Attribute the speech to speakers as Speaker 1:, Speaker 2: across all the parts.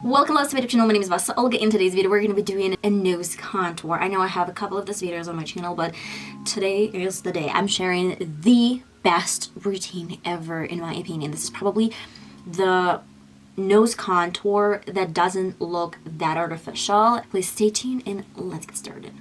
Speaker 1: Welcome to my YouTube channel. My name is VassaOlga. In today's video, we're going to be doing a nose contour. I know I have a couple of these videos on my channel, but today is the day. I'm sharing the best routine ever, in my opinion. This is probably the nose contour that doesn't look that artificial. Please stay tuned and let's get started.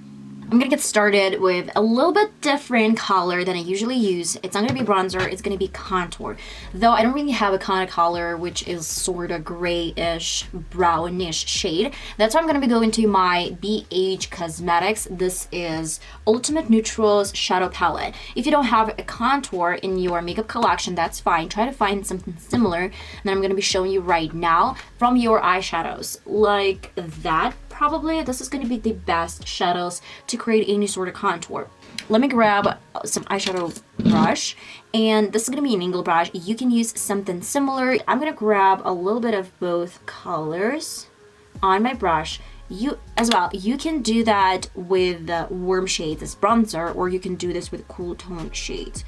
Speaker 1: I'm gonna get started with a little bit different color than I usually use. It's not gonna be bronzer, it's gonna be contour. Though I don't really have a kind of color which is sort of grayish, brownish shade. That's why I'm gonna be going to my BH Cosmetics. This is Ultimate Neutrals Shadow Palette. If you don't have a contour in your makeup collection, that's fine. Try to find something similar that I'm gonna be showing you right now from your eyeshadows. Like that. Probably this is going to be the best shadows to create any sort of contour. Let me grab some eyeshadow brush, and this is going to be an angle brush. You can use something similar. I'm going to grab a little bit of both colors on my brush. You can do that with warm shades as bronzer, or you can do this with cool tone shades.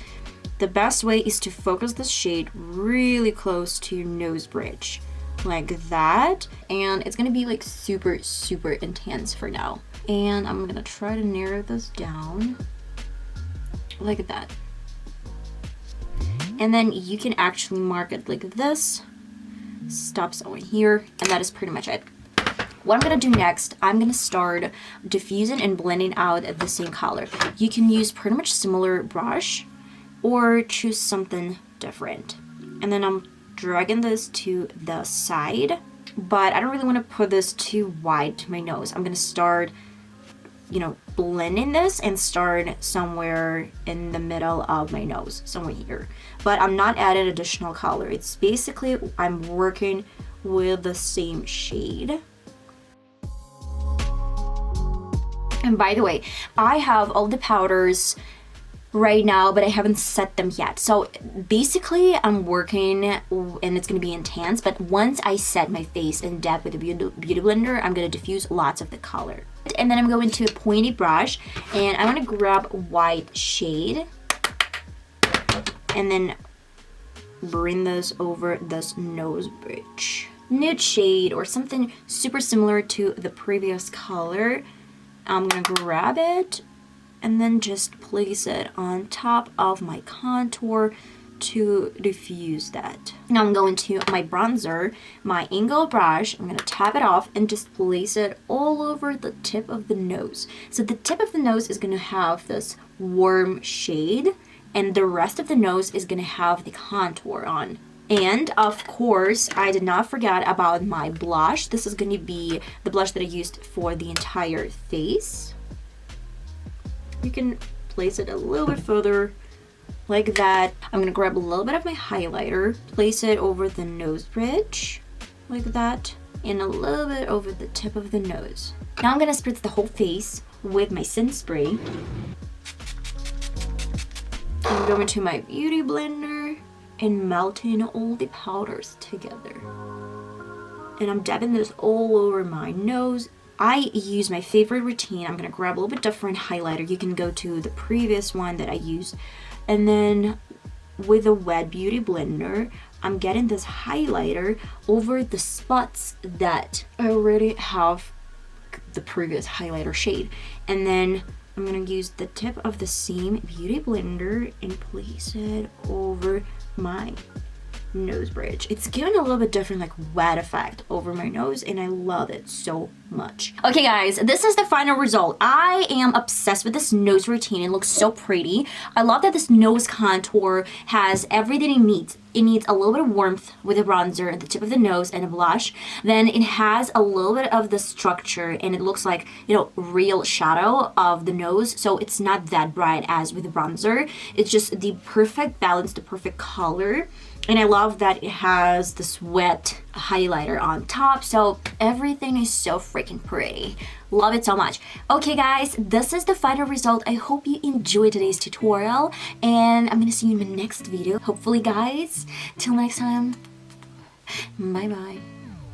Speaker 1: The best way is to focus this shade really close to your nose bridge. Like that, and it's gonna be like super intense for now, and I'm gonna try to narrow this down like that, and then you can actually mark it like this, stop somewhere here, and that is pretty much it. What I'm gonna do next, I'm gonna start diffusing and blending out the same color. You can use pretty much similar brush or choose something different, and then I'm dragging this to the side, but I don't really want to put this too wide to my nose. I'm gonna start, blending this and start somewhere in the middle of my nose, somewhere here. But I'm not adding additional color. It's basically I'm working with the same shade. And by the way, I have all the powders right now, but I haven't set them yet. So basically I'm working, and it's gonna be intense, but once I set my face in depth with a beauty blender, I'm gonna diffuse lots of the color. And then I'm going to a pointy brush, and I'm gonna grab a white shade and then bring this over this nose bridge. Nude shade or something super similar to the previous color. I'm gonna grab it and then just place it on top of my contour to diffuse that. Now I'm going to my bronzer, my angle brush. I'm going to tap it off and just place it all over the tip of the nose. So the tip of the nose is going to have this warm shade, and the rest of the nose is going to have the contour on. And of course, I did not forget about my blush. This is going to be the blush that I used for the entire face. You can place it a little bit further like that. I'm gonna grab a little bit of my highlighter, place it over the nose bridge like that, and a little bit over the tip of the nose. Now I'm gonna spritz the whole face with my scent spray. I'm going to my beauty blender and melting all the powders together. And I'm dabbing this all over my nose. I use my favorite routine. I'm gonna grab a little bit different highlighter. You can go to the previous one that I used, and then with a wet beauty blender, I'm getting this highlighter over the spots that I already have the previous highlighter shade, and then I'm gonna use the tip of the same beauty blender and place it over my nose bridge. It's giving a little bit different, like, wet effect over my nose, and I love it so much. Okay guys, this is the final result. I am obsessed with this nose routine. It looks so pretty. I love that this nose contour has everything it needs. It needs a little bit of warmth with a bronzer at the tip of the nose and a blush. Then it has a little bit of the structure, and it looks like, real shadow of the nose. So it's not that bright as with the bronzer. It's just the perfect balance, the perfect color. And I love that it has this wet highlighter on top, so everything is so freaking pretty. Love it so much. Okay guys, this is the final result. I hope you enjoyed today's tutorial, and I'm gonna see you in the next video. Hopefully guys, till next time, bye bye.